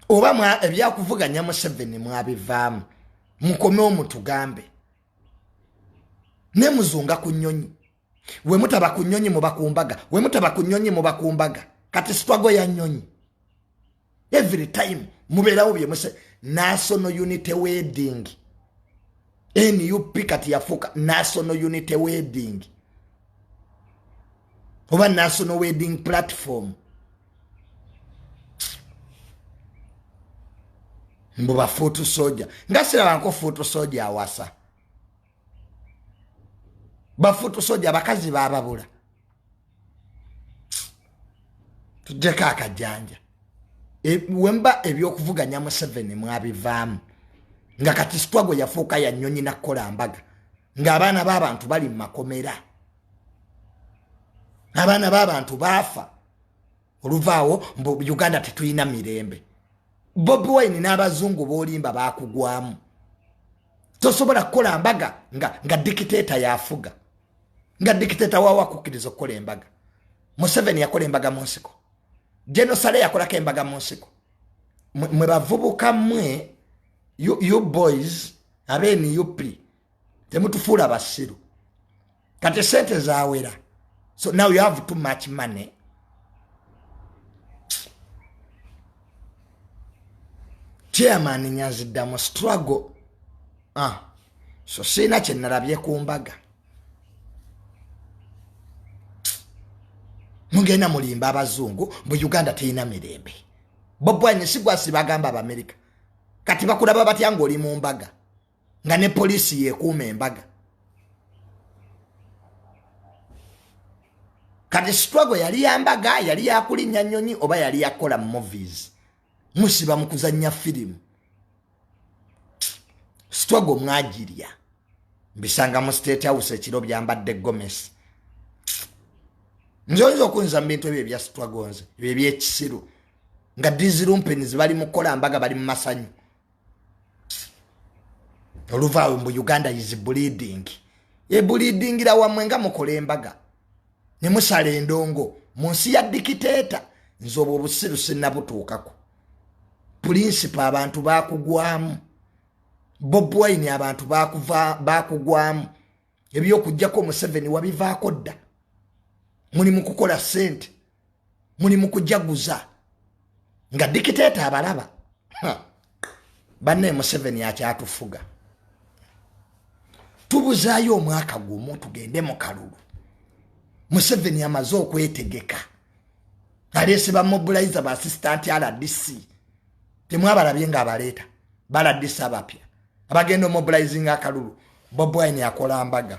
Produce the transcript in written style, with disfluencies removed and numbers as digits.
oba ebyakuvuganya Museveni mwabivaamu mukome omutugambe ne muzunga ku nnyonyi we mutaba ku nnyonyi mubakumbaga we mutaba ku nnyonyi mubakumbaga kati struggle ya nnyonyi every time muberawo bye muse national unity wedding NUP kati yafuka national unity wedding oba national wedding platform mbuba foto soja ngasira banko foto soja awasa ba foto soja bakazi bababula tujeka akajanja wemba ebyokuvuganya Museveni mwabivaamu nga kati struggle yafuka ya nnyonyi na kola mbaga nga abaana b'abantu bali mu makomera abaana b'abantu bafa oluvaawo mbu Uganda tetuyina mirembe Bobi Wine n'abazungu bolimba bakugwamu tosobola kukola mbaga nga dictator yafuga nga dictator wawa kukiriza kukola embaga Museveni yakola embaga mu nsiko Genocide yakola embaga mu nsiko mwe bavubuka mwe you boys abeni yupi temutufuula basiru kati sente zawera so now you have too much money chairman nyazidda mu struggle so sina kye nalabye ku mbaga mugenda mulimba abazungu mu Uganda teyina mirembe Bobi Wine sigwasi bagamba Abamerika kati bakulaba batya ng'oli mu mbaga nga ne polisi yekuuma embaga kati struggle yali ya mbaga yali yakulinnya nnyonyi oba yali yakola movies musiba mu kuzannya firimu struggle mwagirya mbisanga mu State House ekiro byambadde Gomez njonzo kunza mbintu ebyo bya struggle nze ebyo ebyekisiru nga dizirumpeni zibali mu kola mbaga bali mu masanyu oluvaawo mbu Uganda is bleeding bleeding la wamwe nga mukola embaga ne musala endongo mu nsi ya dictator nzobo obusiru sinnabutuukako principle abantu bakugwamu Bobi Wine abantu bakugwamu ebyokujjako Museveni wabivaako dda muli mu kukola sente muli mu kujaguza nga dictator abalaba banne Museveni akyatufuga tubuzaayo omwaka gumu tugende mu kalulu Museveni amaze okwetegeka alese bamobilize ba assistant RDC temwabalabye nga abaleeta baladisa abapya abagenda mobilizing akalulu Bobi Wine akola mbaga